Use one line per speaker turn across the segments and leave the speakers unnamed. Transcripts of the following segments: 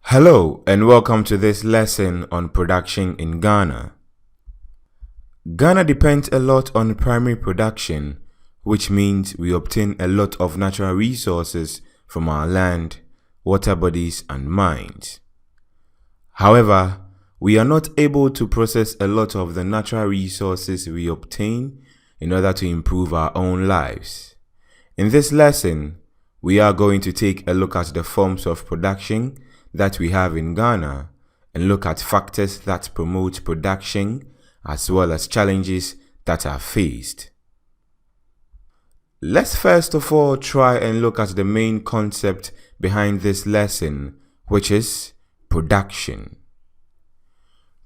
Hello and welcome to this lesson on production in Ghana. Ghana depends a lot on primary production, which means we obtain a lot of natural resources from our land, water bodies and mines. However, we are not able to process a lot of the natural resources we obtain in order to improve our own lives. In this lesson, we are going to take a look at the forms of production that we have in Ghana and look at factors that promote production as well as challenges that are faced. Let's first of all try and look at the main concept behind this lesson, which is production.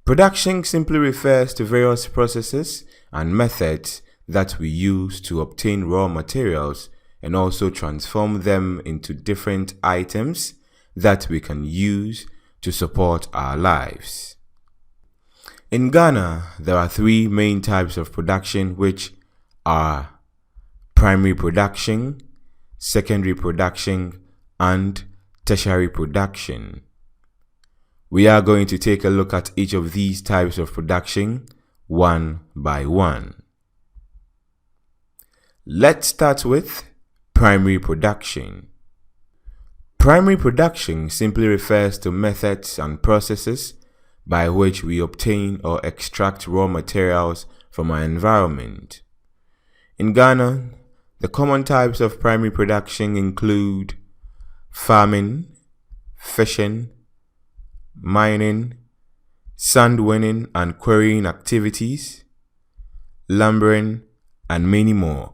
Production simply refers to various processes and methods that we use to obtain raw materials and also transform them into different items that we can use to support our lives. In Ghana, there are three main types of production, which are primary production, secondary production, and tertiary production. We are going to take a look at each of these types of production one by one. Let's start with primary production. Primary production simply refers to methods and processes by which we obtain or extract raw materials from our environment. In Ghana, the common types of primary production include farming, fishing, mining, sand winning and quarrying activities, lumbering, and many more.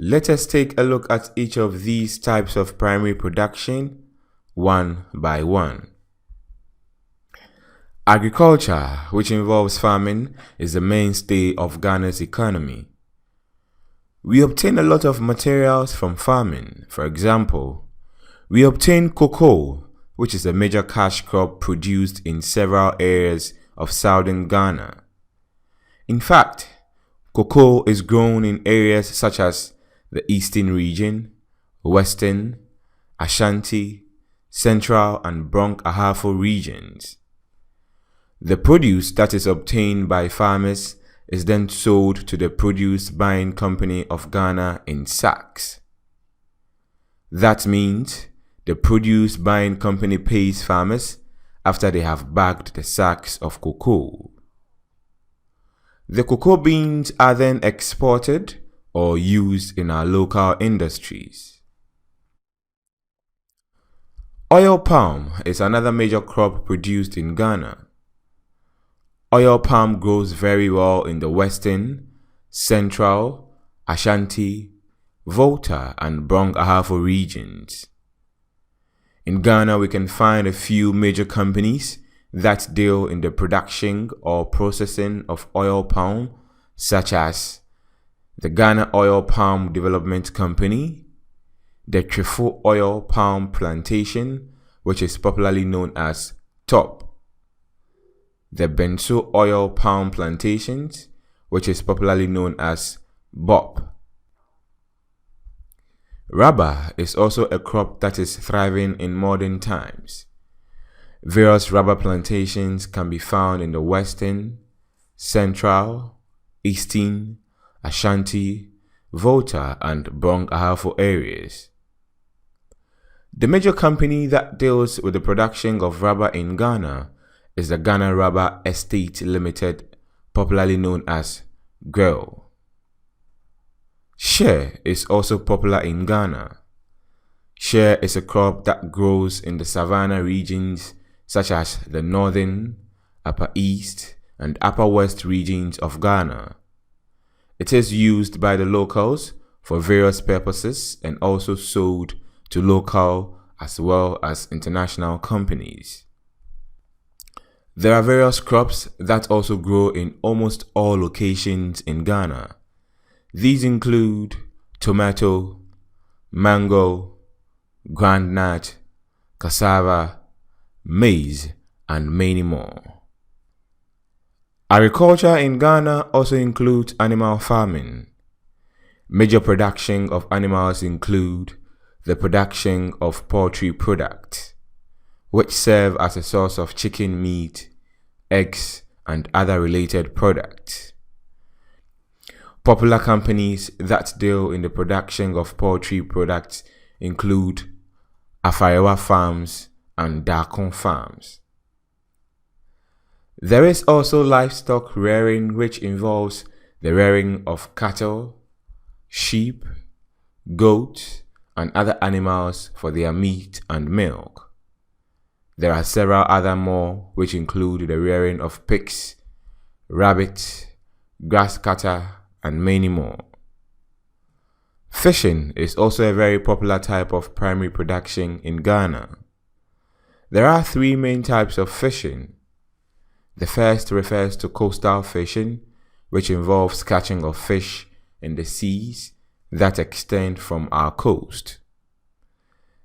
Let us take a look at each of these types of primary production one by one. Agriculture, which involves farming, is the mainstay of Ghana's economy. We obtain a lot of materials from farming. For example, we obtain cocoa, which is a major cash crop produced in several areas of southern Ghana. In fact, cocoa is grown in areas such as the Eastern region, Western, Ashanti, Central and Bronx-Ahafo regions. The produce that is obtained by farmers is then sold to the Produce Buying Company of Ghana in sacks. That means the Produce Buying Company pays farmers after they have bagged the sacks of cocoa. The cocoa beans are then exported or used in our local industries. Oil palm is another major crop produced in Ghana. Oil palm grows very well in the Western, Central, Ashanti, Volta, and Bronx-Ahafo regions. In Ghana, we can find a few major companies that deal in the production or processing of oil palm, such as the Ghana Oil Palm Development Company, the Trefo Oil Palm Plantation, which is popularly known as TOP, the Benso Oil Palm Plantations, which is popularly known as BOP. Rubber is also a crop that is thriving in modern times. Various rubber plantations can be found in the Western, Central, Eastern, Ashanti, Volta, and Bronx-Ahafo areas. The major company that deals with the production of rubber in Ghana is the Ghana Rubber Estate Limited, popularly known as GREL. Shea is also popular in Ghana. Shea is a crop that grows in the savanna regions such as the northern, upper east, and upper west regions of Ghana. It is used by the locals for various purposes and also sold to local as well as international companies. There are various crops that also grow in almost all locations in Ghana. These include tomato, mango, groundnut, cassava, maize, and many more. Agriculture in Ghana also includes animal farming. Major production of animals include the production of poultry products, which serve as a source of chicken meat, eggs, and other related products. Popular companies that deal in the production of poultry products include Afarewa Farms and Dakon Farms. There is also livestock rearing, which involves the rearing of cattle, sheep, goats, and other animals for their meat and milk. There are several other more, which include the rearing of pigs, rabbits, grass cutter, and many more. Fishing is also a very popular type of primary production in Ghana. There are three main types of fishing. The first refers to coastal fishing, which involves catching of fish in the seas that extend from our coast.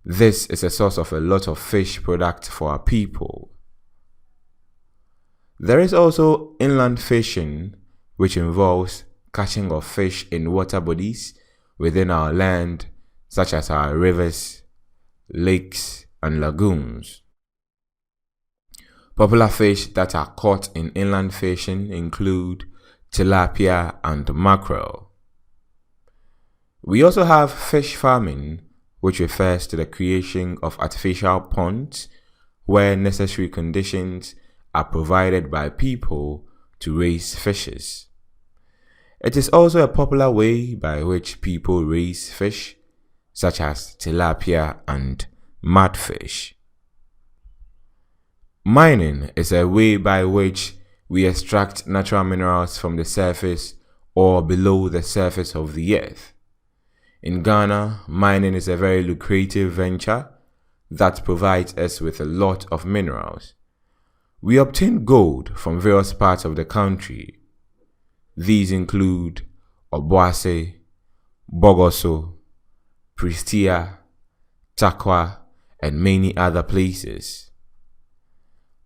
This is a source of a lot of fish products for our people. There is also inland fishing, which involves catching of fish in water bodies within our land, such as our rivers, lakes, and lagoons. Popular fish that are caught in inland fishing include tilapia and mackerel. We also have fish farming, which refers to the creation of artificial ponds where necessary conditions are provided by people to raise fishes. It is also a popular way by which people raise fish, such as tilapia and mudfish. Mining is a way by which we extract natural minerals from the surface or below the surface of the earth. In Ghana, mining is a very lucrative venture that provides us with a lot of minerals. We obtain gold from various parts of the country. These include Obuasi, Bogoso, Prestea, Takwa, and many other places.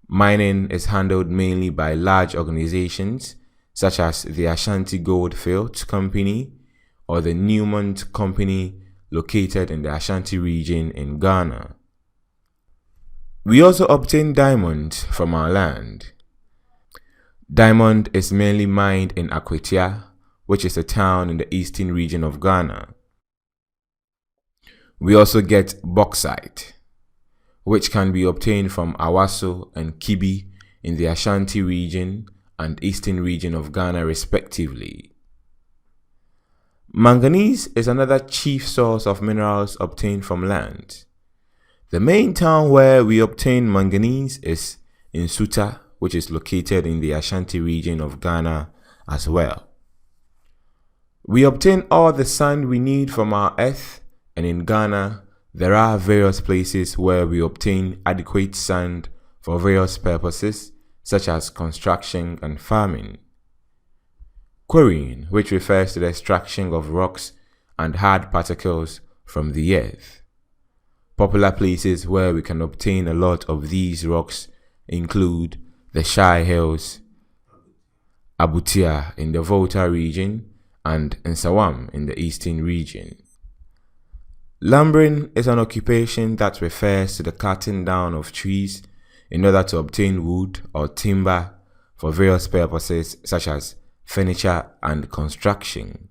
Mining is handled mainly by large organizations such as the Ashanti Goldfields Company or the Newmont Company located in the Ashanti region in Ghana. We also obtain diamonds from our land. Diamond is mainly mined in Akwatia, which is a town in the eastern region of Ghana. We also get bauxite, which can be obtained from Awaso and Kibi in the Ashanti region and eastern region of Ghana respectively. Manganese is another chief source of minerals obtained from land. The main town where we obtain manganese is Nsuta, which is located in the Ashanti region of Ghana as well. We obtain all the sand we need from our earth, and in Ghana, there are various places where we obtain adequate sand for various purposes, such as construction and farming. Quarrying, which refers to the extraction of rocks and hard particles from the earth. Popular places where we can obtain a lot of these rocks include the Shai Hills, Abutia in the Volta region, and Nsawam in the eastern region. Lumbering is an occupation that refers to the cutting down of trees in order to obtain wood or timber for various purposes such as furniture and construction.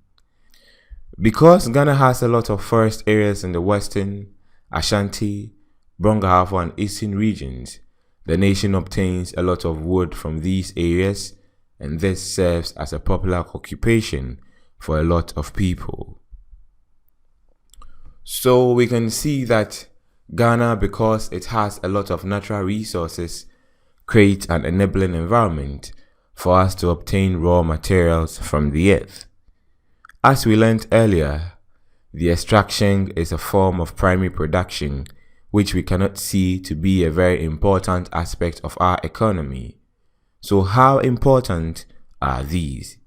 Because Ghana has a lot of forest areas in the western, Ashanti, Brongahafo and eastern regions, the nation obtains a lot of wood from these areas, and this serves as a popular occupation for a lot of people. So we can see that Ghana, because it has a lot of natural resources, creates an enabling environment for us to obtain raw materials from the earth. As we learned earlier, the extraction is a form of primary production which we cannot see to be a very important aspect of our economy. So how important are these?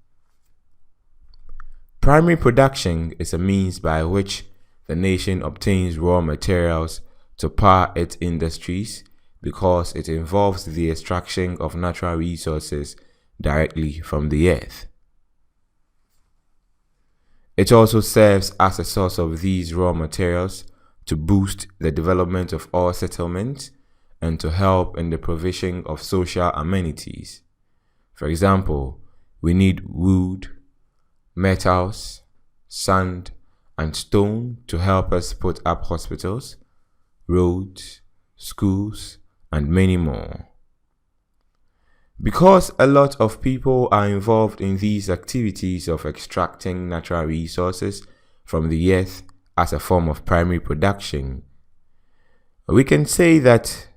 Primary production is a means by which the nation obtains raw materials to power its industries because it involves the extraction of natural resources directly from the earth. It also serves as a source of these raw materials to boost the development of all settlements and to help in the provision of social amenities. For example, we need wood, metals, sand, and stone to help us put up hospitals, roads, schools, and many more. Because a lot of people are involved in these activities of extracting natural resources from the earth as a form of primary production, we can say that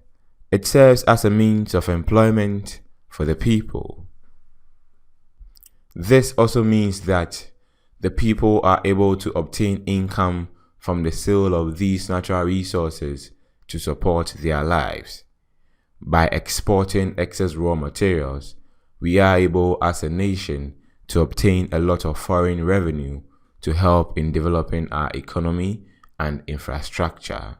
it serves as a means of employment for the people. This also means that the people are able to obtain income from the sale of these natural resources to support their lives. By exporting excess raw materials, we are able as a nation to obtain a lot of foreign revenue to help in developing our economy and infrastructure.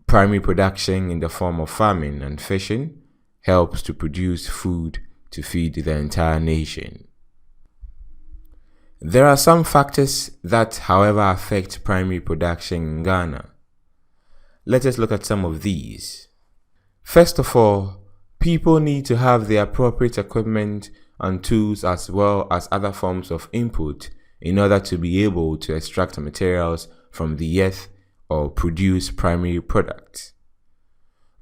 Primary production in the form of farming and fishing helps to produce food to feed the entire nation. There are some factors that, however, affect primary production in Ghana. Let us look at some of these. First of all, people need to have the appropriate equipment and tools as well as other forms of input in order to be able to extract materials from the earth or produce primary products.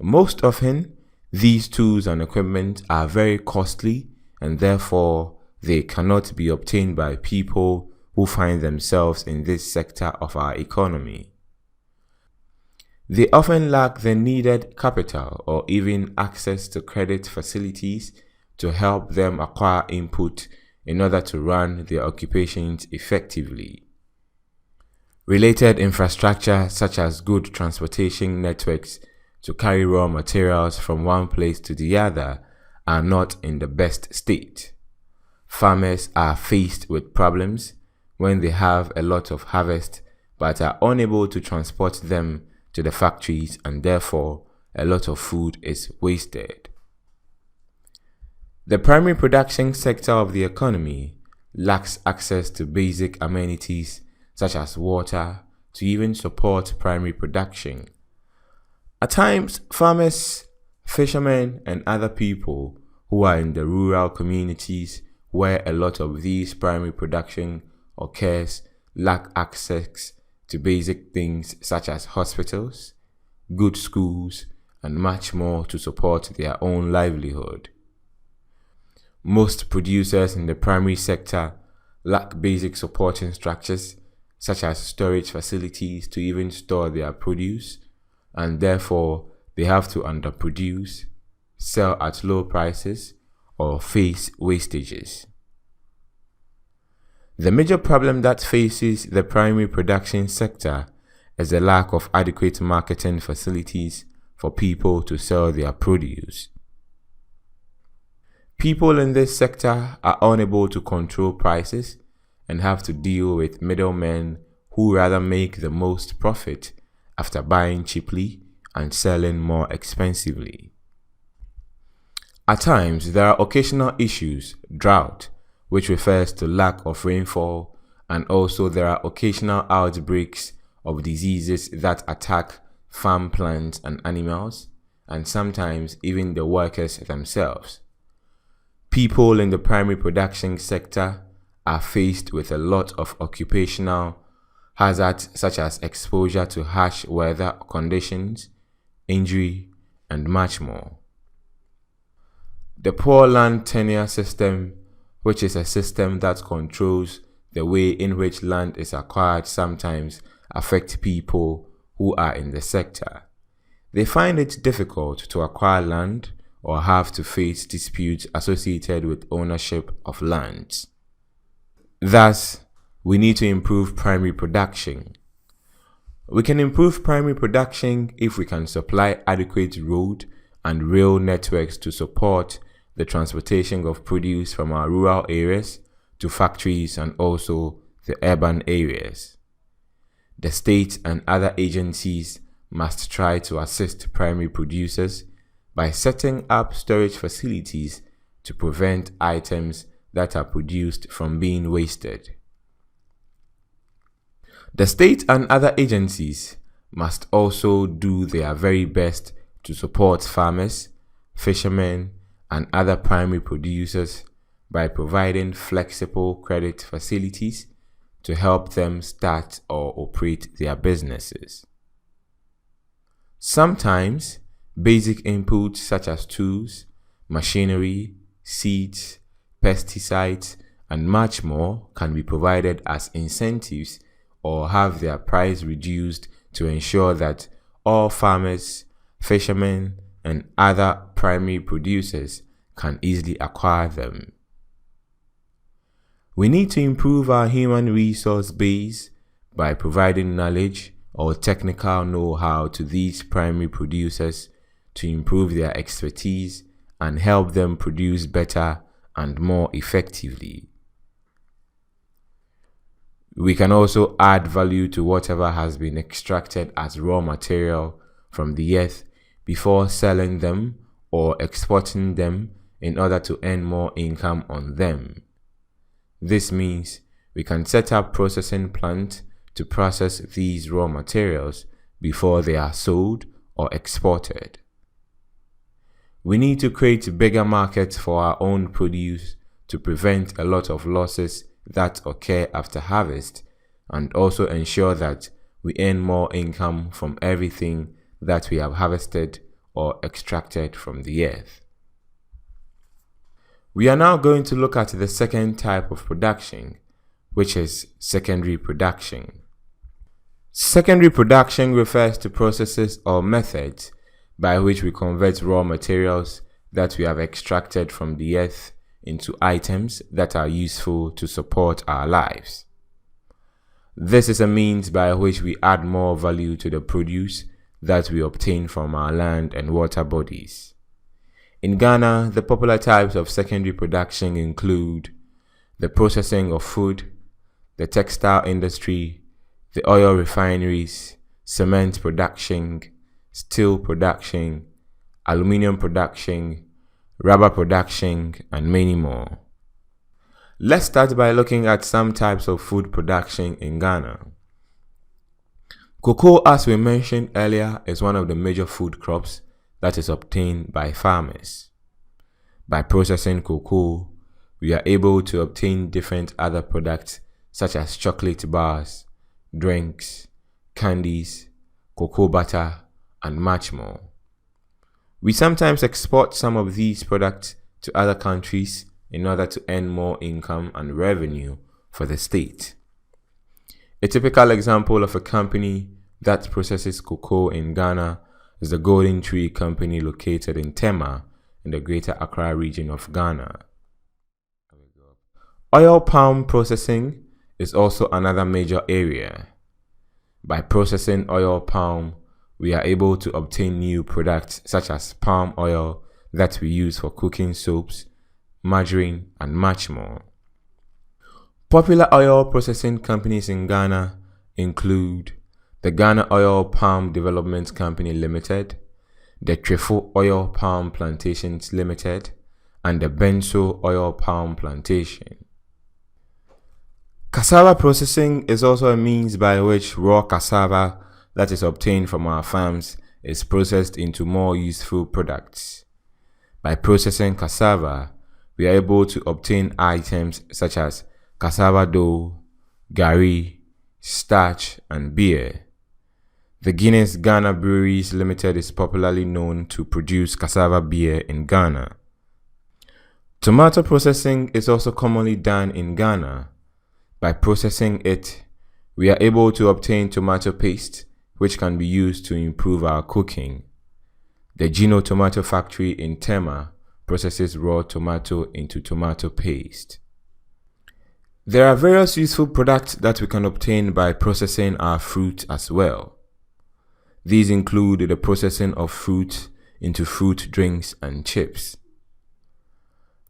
Most often, these tools and equipment are very costly and therefore they cannot be obtained by people who find themselves in this sector of our economy. They often lack the needed capital or even access to credit facilities to help them acquire input in order to run their occupations effectively. Related infrastructure such as good transportation networks to carry raw materials from one place to the other are not in the best state. Farmers are faced with problems when they have a lot of harvest but are unable to transport them to the factories, and therefore a lot of food is wasted. The primary production sector of the economy lacks access to basic amenities such as water to even support primary production. At times, farmers, fishermen, and other people who are in the rural communities where a lot of these primary production occurs lack access to basic things such as hospitals, good schools, and much more to support their own livelihood. Most producers in the primary sector lack basic supporting structures such as storage facilities to even store their produce, and therefore they have to underproduce, sell at low prices, or face wastages. The major problem that faces the primary production sector is the lack of adequate marketing facilities for people to sell their produce. People in this sector are unable to control prices and have to deal with middlemen who rather make the most profit after buying cheaply and selling more expensively. At times, there are occasional issues, drought, which refers to lack of rainfall, and also there are occasional outbreaks of diseases that attack farm plants and animals, and sometimes even the workers themselves. People in the primary production sector are faced with a lot of occupational hazards such as exposure to harsh weather conditions, injury, and much more. The poor land tenure system, which is a system that controls the way in which land is acquired, sometimes affect people who are in the sector. They find it difficult to acquire land or have to face disputes associated with ownership of lands. Thus, we need to improve primary production. We can improve primary production if we can supply adequate road and rail networks to support the transportation of produce from our rural areas to factories and also the urban areas. The state and other agencies must try to assist primary producers by setting up storage facilities to prevent items that are produced from being wasted. The state and other agencies must also do their very best to support farmers, fishermen, and other primary producers by providing flexible credit facilities to help them start or operate their businesses. Sometimes, basic inputs such as tools, machinery, seeds, pesticides, and much more can be provided as incentives or have their price reduced to ensure that all farmers, fishermen, and other primary producers can easily acquire them. We need to improve our human resource base by providing knowledge or technical know-how to these primary producers to improve their expertise and help them produce better and more effectively. We can also add value to whatever has been extracted as raw material from the earth before selling them or exporting them in order to earn more income on them. This means we can set up processing plants to process these raw materials before they are sold or exported. We need to create bigger markets for our own produce to prevent a lot of losses that occur after harvest and also ensure that we earn more income from everything that we have harvested or extracted from the earth. We are now going to look at the second type of production, which is secondary production. Secondary production refers to processes or methods by which we convert raw materials that we have extracted from the earth into items that are useful to support our lives. This is a means by which we add more value to the produce that we obtain from our land and water bodies. In Ghana, the popular types of secondary production include the processing of food, the textile industry, the oil refineries, cement production, steel production, aluminium production, rubber production, and many more. Let's start by looking at some types of food production in Ghana. Cocoa, as we mentioned earlier, is one of the major food crops that is obtained by farmers. By processing cocoa, we are able to obtain different other products such as chocolate bars, drinks, candies, cocoa butter, and much more. We sometimes export some of these products to other countries in order to earn more income and revenue for the state. A typical example of a company that processes cocoa in Ghana is the Golden Tree Company located in Tema in the Greater Accra region of Ghana. Oil palm processing is also another major area. By processing oil palm, we are able to obtain new products such as palm oil that we use for cooking soaps, margarine, and much more. Popular oil processing companies in Ghana include the Ghana Oil Palm Development Company Limited, the Trefo Oil Palm Plantations Limited, and the Benso Oil Palm Plantation. Cassava processing is also a means by which raw cassava that is obtained from our farms is processed into more useful products. By processing cassava, we are able to obtain items such as cassava dough, gari, starch, and beer. The Guinness Ghana Breweries Limited is popularly known to produce cassava beer in Ghana. Tomato processing is also commonly done in Ghana. By processing it, we are able to obtain tomato paste, which can be used to improve our cooking. The Gino Tomato Factory in Tema processes raw tomato into tomato paste. There are various useful products that we can obtain by processing our fruit as well. These include the processing of fruit into fruit drinks and chips.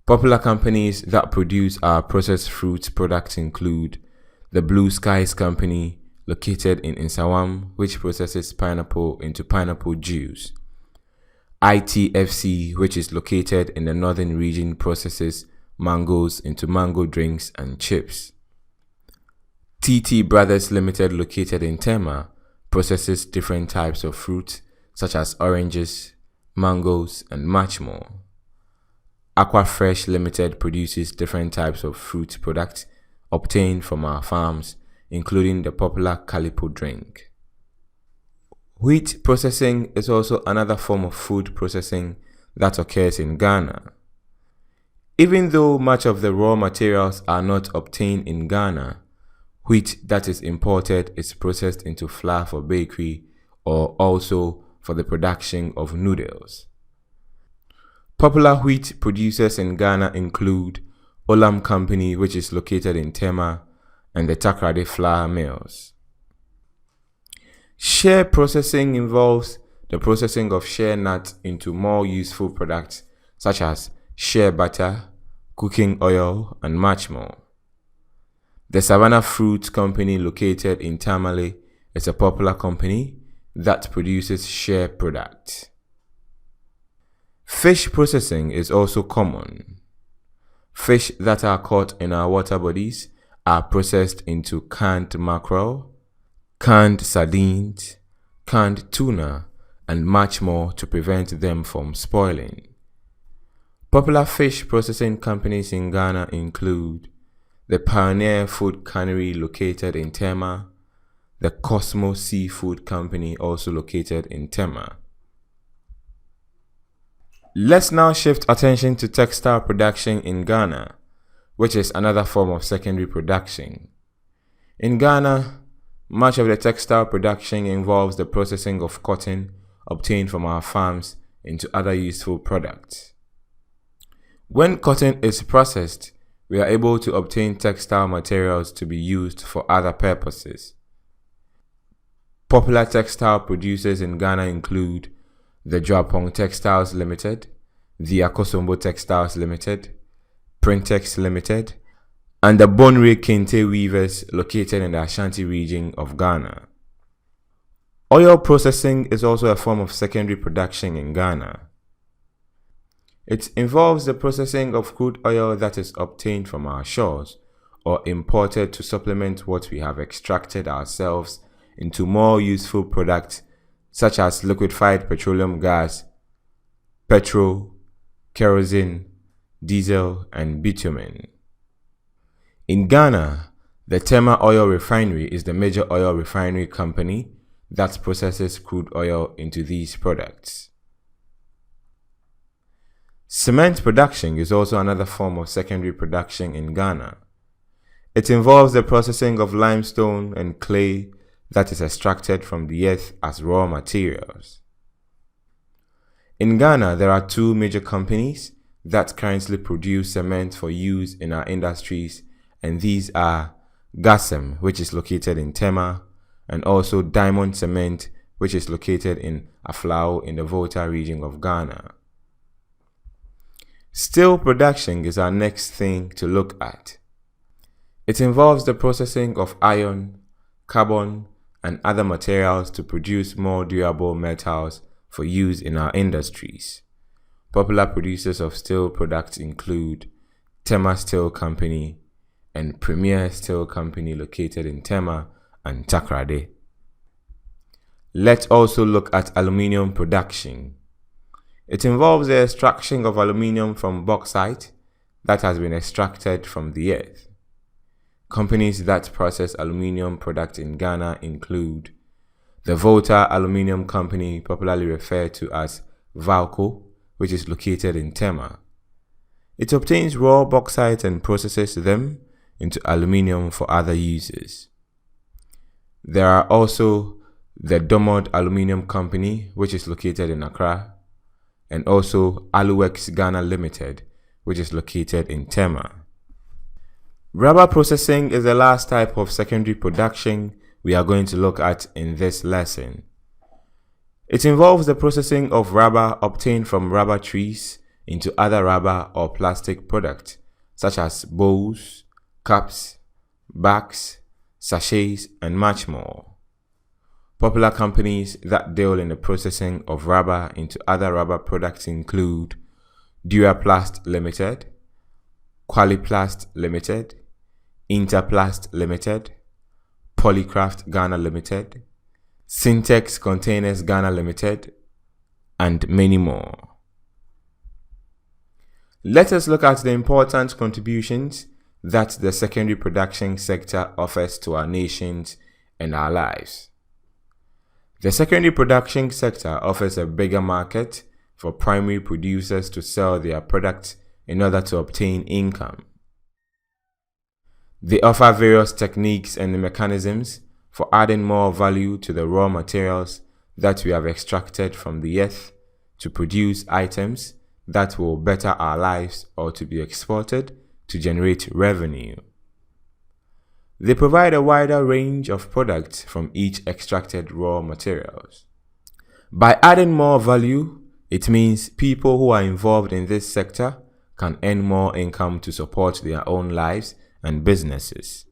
Popular companies that produce our processed fruit products include the Blue Skies Company, located in Nsawam, which processes pineapple into pineapple juice. ITFC, which is located in the northern region, processes mangoes into mango drinks and chips. TT Brothers Limited, located in Tema, processes different types of fruit such as oranges, mangoes, and much more. Aquafresh Limited produces different types of fruit products obtained from our farms, including the popular Calipo drink. Wheat processing is also another form of food processing that occurs in Ghana. Even though much of the raw materials are not obtained in Ghana, wheat that is imported is processed into flour for bakery or also for the production of noodles. Popular wheat producers in Ghana include Olam Company, which is located in Tema, and the Takoradi Flour Mills. Shea processing involves the processing of shea nuts into more useful products such as shea butter, cooking oil, and much more. The Savannah Fruit Company, located in Tamale, is a popular company that produces shea products. Fish processing is also common. Fish that are caught in our water bodies are processed into canned mackerel, canned sardines, canned tuna, and much more to prevent them from spoiling. Popular fish processing companies in Ghana include the Pioneer Food Cannery, located in Tema, the Cosmo Seafood Company, also located in Tema. Let's now shift attention to textile production in Ghana, which is another form of secondary production. In Ghana, much of the textile production involves the processing of cotton obtained from our farms into other useful products. When cotton is processed, we are able to obtain textile materials to be used for other purposes. Popular textile producers in Ghana include the Joapong Textiles Limited, the Akosombo Textiles Limited, Printex Limited, and the Bonre Kente Weavers, located in the Ashanti region of Ghana. Oil processing is also a form of secondary production in Ghana. It involves the processing of crude oil that is obtained from our shores or imported to supplement what we have extracted ourselves into more useful products such as liquefied petroleum gas, petrol, kerosene, diesel, and bitumen. In Ghana, the Tema Oil Refinery is the major oil refinery company that processes crude oil into these products. Cement production is also another form of secondary production in Ghana. It involves the processing of limestone and clay that is extracted from the earth as raw materials. In Ghana, there are two major companies that currently produce cement for use in our industries, and these are Gasem, which is located in Tema, and also Diamond Cement, which is located in Aflao in the Volta region of Ghana. Steel production is our next thing to look at. It involves the processing of iron, carbon, and other materials to produce more durable metals for use in our industries. Popular producers of steel products include Tema Steel Company and Premier Steel Company, located in Tema and Takoradi. Let's also look at aluminium production. It involves the extraction of aluminium from bauxite that has been extracted from the earth. Companies that process aluminium products in Ghana include the Volta Aluminium Company, popularly referred to as Valco, which is located in Tema. It obtains raw bauxite and processes them into aluminium for other uses. There are also the Domod Aluminium Company, which is located in Accra, and also Aluwex Ghana Limited, which is located in Tema. Rubber processing is the last type of secondary production we are going to look at in this lesson. It involves the processing of rubber obtained from rubber trees into other rubber or plastic products, such as bowls, cups, bags, sachets, and much more. Popular companies that deal in the processing of rubber into other rubber products include Duraplast Limited, Qualiplast Limited, Interplast Limited, Polycraft Ghana Limited, Syntex Containers Ghana Limited, and many more. Let us look at the important contributions that the secondary production sector offers to our nations and our lives. The secondary production sector offers a bigger market for primary producers to sell their products in order to obtain income. They offer various techniques and mechanisms for adding more value to the raw materials that we have extracted from the earth to produce items that will better our lives or to be exported to generate revenue. They provide a wider range of products from each extracted raw materials. By adding more value, it means people who are involved in this sector can earn more income to support their own lives and businesses.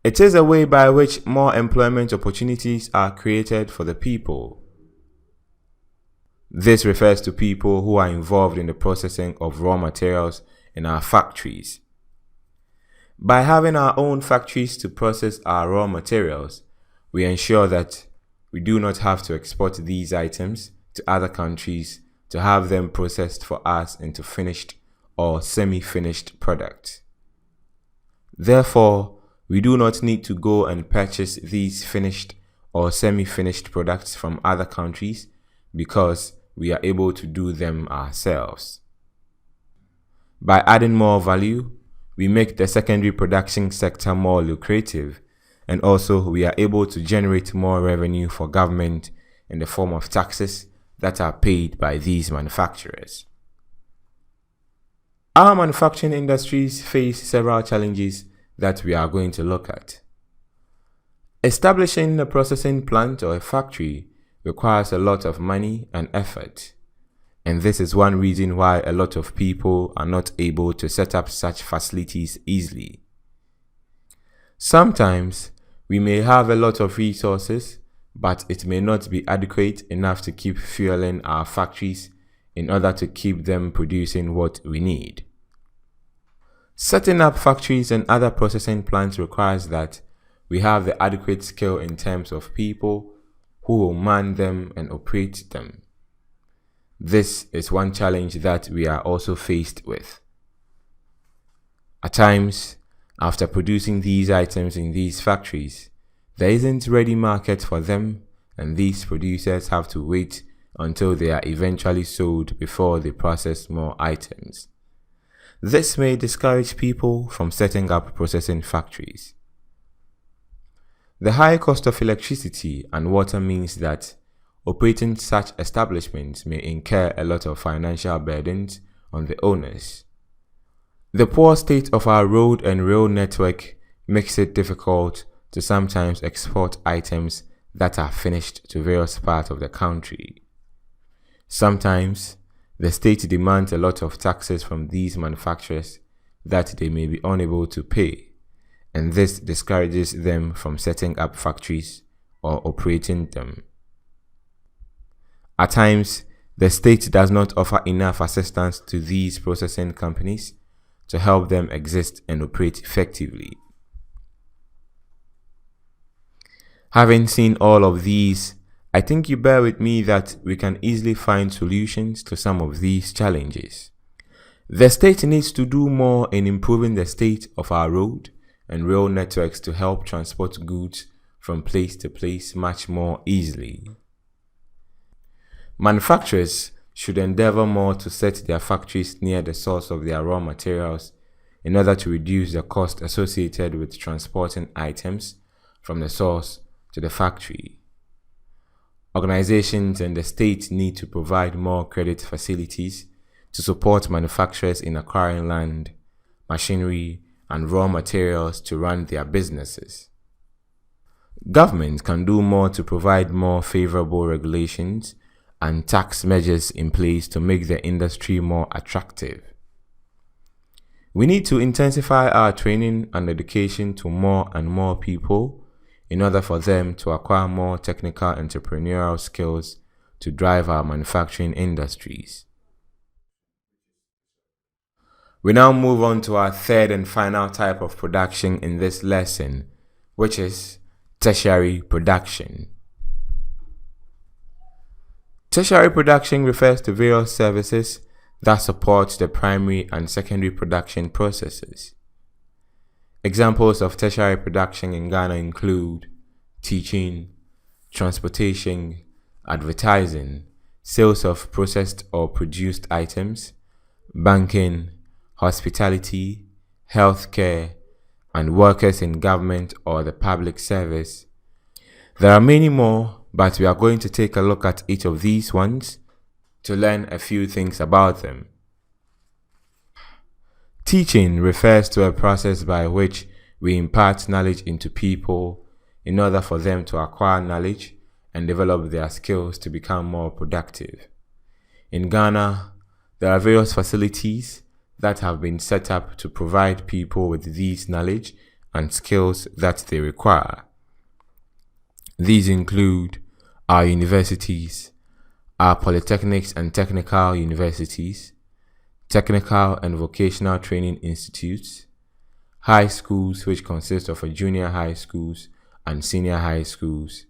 It is a way by which more employment opportunities are created for the people. This refers to people who are involved in the processing of raw materials in our factories. By having our own factories to process our raw materials, we ensure that we do not have to export these items to other countries to have them processed for us into finished or semi-finished products. Therefore, we do not need to go and purchase these finished or semi-finished products from other countries because we are able to do them ourselves. By adding more value, we make the secondary production sector more lucrative, and also we are able to generate more revenue for government in the form of taxes that are paid by these manufacturers. Our manufacturing industries face several challenges that we are going to look at. Establishing a processing plant or a factory requires a lot of money and effort, and this is one reason why a lot of people are not able to set up such facilities easily. Sometimes we may have a lot of resources, but it may not be adequate enough to keep fueling our factories in order to keep them producing what we need. Setting up factories and other processing plants requires that we have the adequate skill in terms of people who will man them and operate them. This is one challenge that we are also faced with. At times, after producing these items in these factories, there isn't ready market for them, and these producers have to wait until they are eventually sold before they process more items. This may discourage people from setting up processing factories. The high cost of electricity and water means that operating such establishments may incur a lot of financial burdens on the owners. The poor state of our road and rail network makes it difficult to sometimes export items that are finished to various parts of the country. Sometimes, the state demands a lot of taxes from these manufacturers that they may be unable to pay, and this discourages them from setting up factories or operating them. At times, the state does not offer enough assistance to these processing companies to help them exist and operate effectively. Having seen all of these, I think you bear with me that we can easily find solutions to some of these challenges. The state needs to do more in improving the state of our road and rail networks to help transport goods from place to place much more easily. Manufacturers should endeavor more to set their factories near the source of their raw materials in order to reduce the cost associated with transporting items from the source to the factory. Organizations and the state need to provide more credit facilities to support manufacturers in acquiring land, machinery, and raw materials to run their businesses. Government can do more to provide more favorable regulations and tax measures in place to make the industry more attractive. We need to intensify our training and education to more and more people in order for them to acquire more technical entrepreneurial skills to drive our manufacturing industries. We now move on to our third and final type of production in this lesson, which is Tertiary production. Tertiary production refers to various services that support the primary and secondary production processes. Examples of tertiary production in Ghana include teaching, transportation, advertising, sales of processed or produced items, banking, hospitality, healthcare, and workers in government or the public service. There are many more, but we are going to take a look at each of these ones to learn a few things about them. Teaching refers to a process by which we impart knowledge into people in order for them to acquire knowledge and develop their skills to become more productive. In Ghana, there are various facilities that have been set up to provide people with these knowledge and skills that they require. These include our universities, our polytechnics and technical universities, technical and vocational training institutes, high schools, which consist of junior high schools and senior high schools.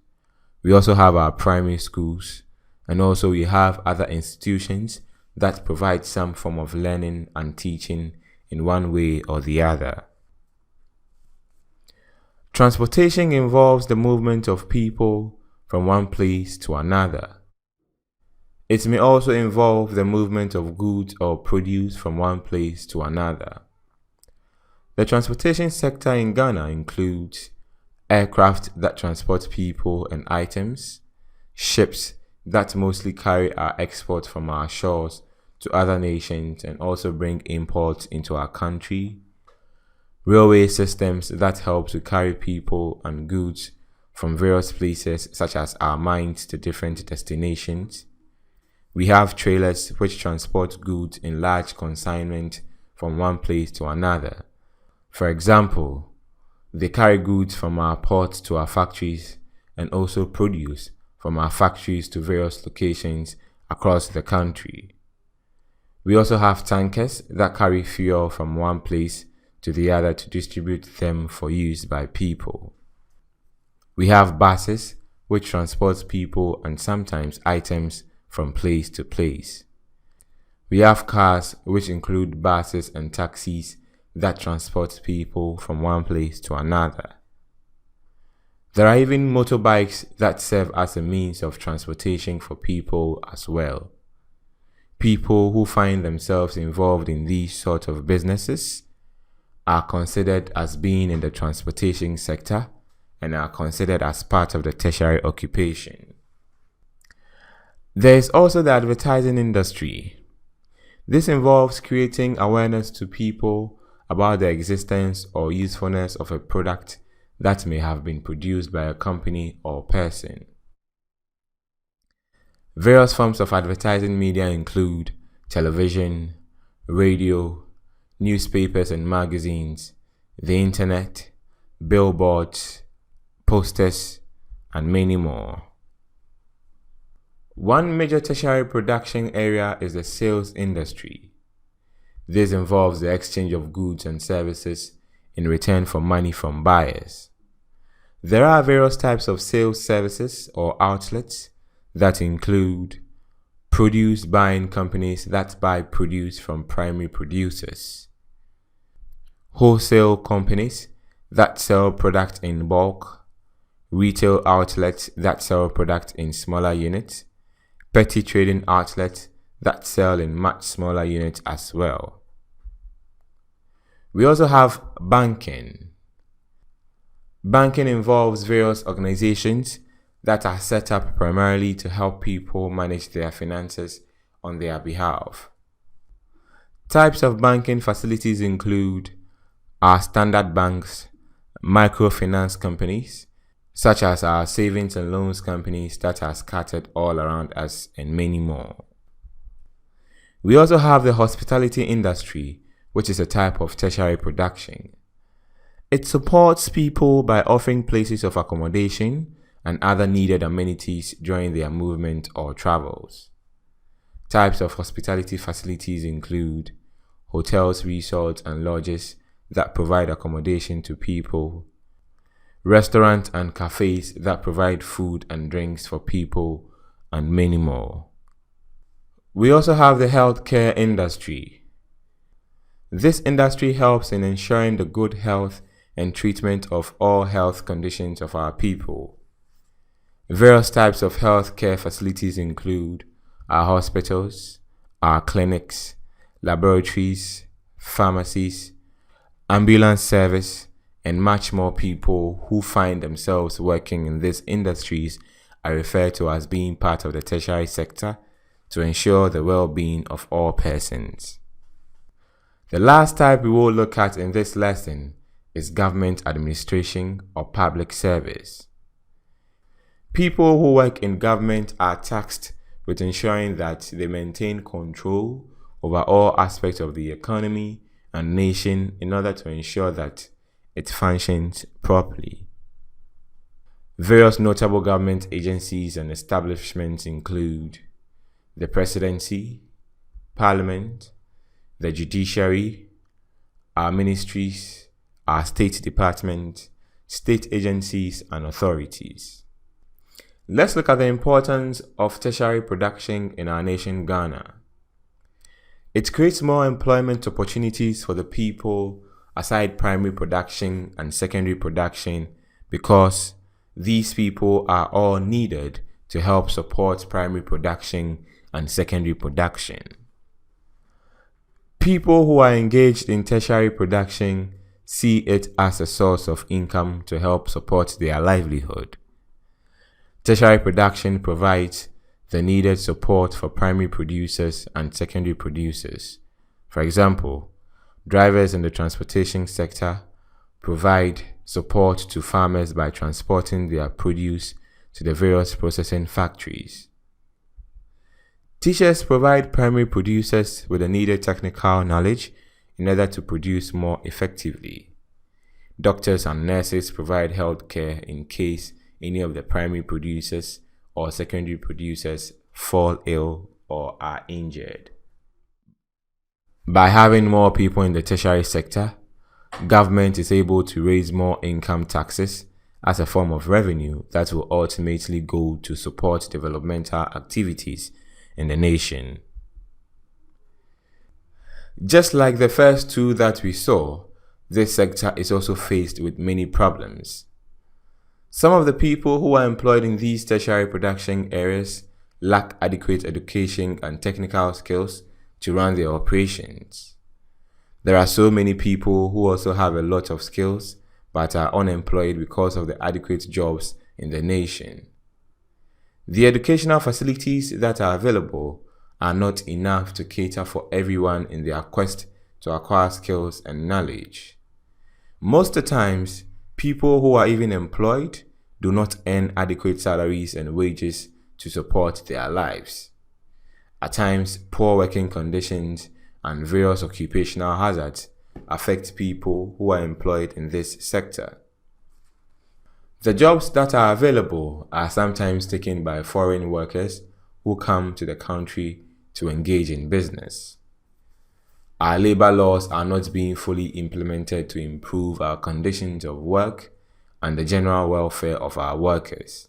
We also have our primary schools, and also we have other institutions that provide some form of learning and teaching in one way or the other. Transportation involves the movement of people from one place to another. It may also involve the movement of goods or produce from one place to another. The transportation sector in Ghana includes aircraft that transport people and items, ships that mostly carry our exports from our shores to other nations and also bring imports into our country, railway systems that help to carry people and goods from various places such as our mines to different destinations. We have trailers which transport goods in large consignment from one place to another. For example, they carry goods from our ports to our factories and also produce from our factories to various locations across the country. We also have tankers that carry fuel from one place to the other to distribute them for use by people. We have buses which transport people and sometimes items from place to place. We have cars which include buses and taxis that transport people from one place to another. There are even motorbikes that serve as a means of transportation for people as well. People who find themselves involved in these sort of businesses are considered as being in the transportation sector and are considered as part of the tertiary occupation. There is also the advertising industry. This involves creating awareness to people about the existence or usefulness of a product that may have been produced by a company or person. Various forms of advertising media include television, radio, newspapers and magazines, the internet, billboards, posters, and many more. One major tertiary production area is the sales industry. This involves the exchange of goods and services in return for money from buyers. There are various types of sales services or outlets that include produce buying companies that buy produce from primary producers, wholesale companies that sell product in bulk, retail outlets that sell product in smaller units, petty trading outlets that sell in much smaller units as well. We also have banking. Banking involves various organizations that are set up primarily to help people manage their finances on their behalf. Types of banking facilities include our standard banks, microfinance companies, such as our savings and loans companies that are scattered all around us, and many more. We also have the hospitality industry, which is a type of tertiary production. It supports people by offering places of accommodation and other needed amenities during their movement or travels. Types of hospitality facilities include hotels, resorts, and lodges that provide accommodation to people, restaurants and cafes that provide food and drinks for people, and many more. We also have the healthcare industry. This industry helps in ensuring the good health and treatment of all health conditions of our people. Various types of healthcare facilities include our hospitals, our clinics, laboratories, pharmacies, ambulance service, and much more. People who find themselves working in these industries are referred to as being part of the tertiary sector to ensure the well-being of all persons. The last type we will look at in this lesson is government administration or public service. People who work in government are tasked with ensuring that they maintain control over all aspects of the economy and nation in order to ensure that it functions properly. Various notable government agencies and establishments include the Presidency, Parliament, the Judiciary, our ministries, our state department, state agencies, and authorities. Let's look at the importance of tertiary production in our nation, Ghana. It creates more employment opportunities for the people aside primary production and secondary production because these people are all needed to help support primary production and secondary production. People who are engaged in tertiary production see it as a source of income to help support their livelihood. Tertiary production provides the needed support for primary producers and secondary producers. For example, drivers in the transportation sector provide support to farmers by transporting their produce to the various processing factories. Teachers provide primary producers with the needed technical knowledge in order to produce more effectively. Doctors and nurses provide health care in case any of the primary producers or secondary producers fall ill or are injured. By having more people in the tertiary sector, government is able to raise more income taxes as a form of revenue that will ultimately go to support developmental activities in the nation. Just like the first two that we saw, this sector is also faced with many problems. Some of the people who are employed in these tertiary production areas lack adequate education and technical skills to run their operations. There are so many people who also have a lot of skills but are unemployed because of the adequate jobs in the nation. The educational facilities that are available are not enough to cater for everyone in their quest to acquire skills and knowledge. Most of the times, people who are even employed do not earn adequate salaries and wages to support their lives. At times, poor working conditions and various occupational hazards affect people who are employed in this sector. The jobs that are available are sometimes taken by foreign workers who come to the country to engage in business. Our labor laws are not being fully implemented to improve our conditions of work and the general welfare of our workers.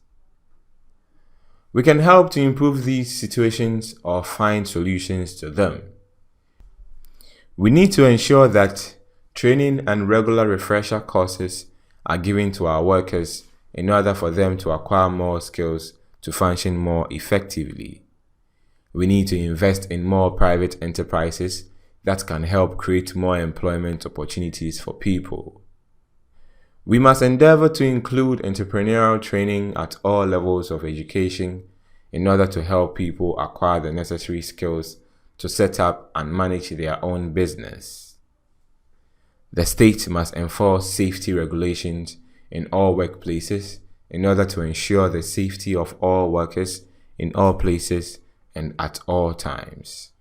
We can help to improve these situations or find solutions to them. We need to ensure that training and regular refresher courses are given to our workers in order for them to acquire more skills to function more effectively. We need to invest in more private enterprises that can help create more employment opportunities for people. We must endeavor to include entrepreneurial training at all levels of education in order to help people acquire the necessary skills to set up and manage their own business. The state must enforce safety regulations in all workplaces in order to ensure the safety of all workers in all places and at all times.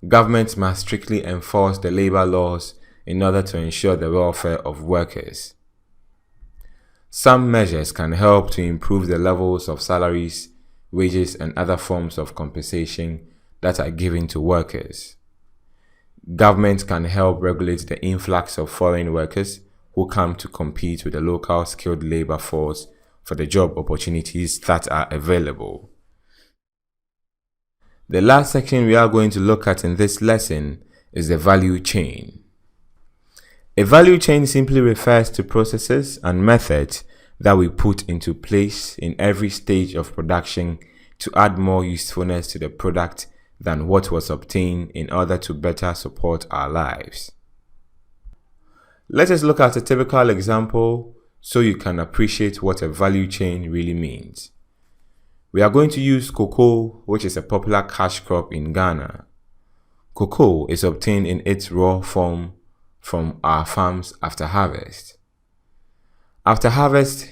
Government must strictly enforce the labor laws in order to ensure the welfare of workers. Some measures can help to improve the levels of salaries, wages, and other forms of compensation that are given to workers. Government can help regulate the influx of foreign workers who come to compete with the local skilled labor force for the job opportunities that are available. The last section we are going to look at in this lesson is the value chain. A value chain simply refers to processes and methods that we put into place in every stage of production to add more usefulness to the product than what was obtained in order to better support our lives. Let us look at a typical example so you can appreciate what a value chain really means. We are going to use cocoa, which is a popular cash crop in Ghana. Cocoa is obtained in its raw form from our farms after harvest. After harvest,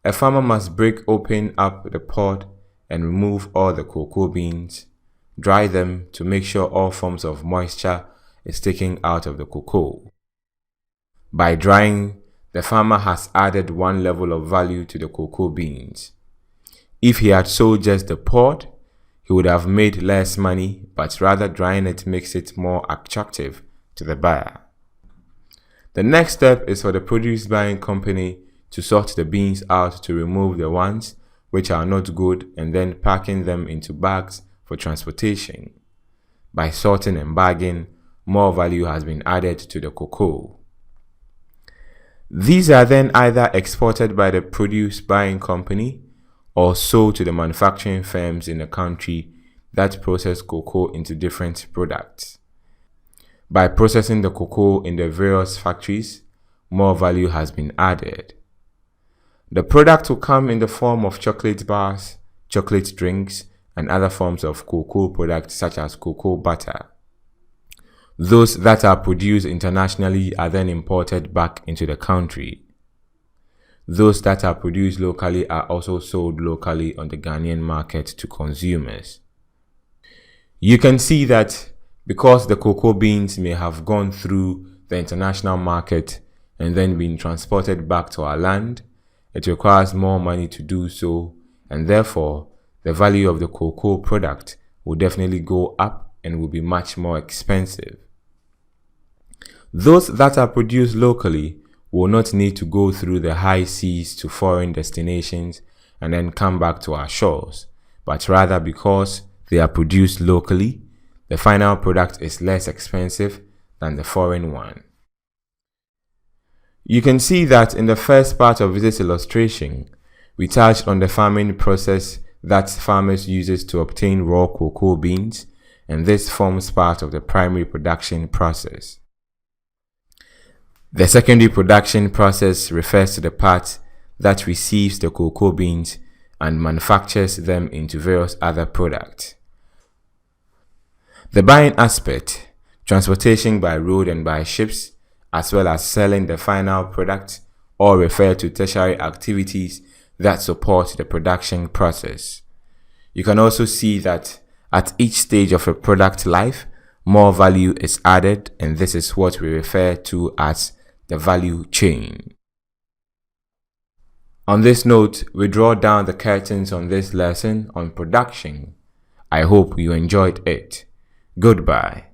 a farmer must break up the pod and remove all the cocoa beans, dry them to make sure all forms of moisture is taken out of the cocoa. By drying, the farmer has added one level of value to the cocoa beans. If he had sold just the pod, he would have made less money, but rather drying it makes it more attractive to the buyer. The next step is for the produce buying company to sort the beans out to remove the ones which are not good and then packing them into bags for transportation. By sorting and bagging, more value has been added to the cocoa. These are then either exported by the produce buying company or sold to the manufacturing firms in the country that process cocoa into different products. By processing the cocoa in the various factories, more value has been added. The product will come in the form of chocolate bars, chocolate drinks, and other forms of cocoa products such as cocoa butter. Those that are produced internationally are then imported back into the country. Those that are produced locally are also sold locally on the Ghanaian market to consumers. You can see that because the cocoa beans may have gone through the international market and then been transported back to our land, it requires more money to do so, and therefore the value of the cocoa product will definitely go up and will be much more expensive. Those that are produced locally will not need to go through the high seas to foreign destinations and then come back to our shores, but rather because they are produced locally, the final product is less expensive than the foreign one. You can see that in the first part of this illustration, we touched on the farming process that farmers uses to obtain raw cocoa beans, and this forms part of the primary production process. The secondary production process refers to the part that receives the cocoa beans and manufactures them into various other products. The buying aspect, transportation by road and by ships, as well as selling the final product, all refer to tertiary activities that support the production process. You can also see that at each stage of a product life, more value is added, and this is what we refer to as the value chain. On this note, we draw down the curtains on this lesson on production. I hope you enjoyed it. Goodbye.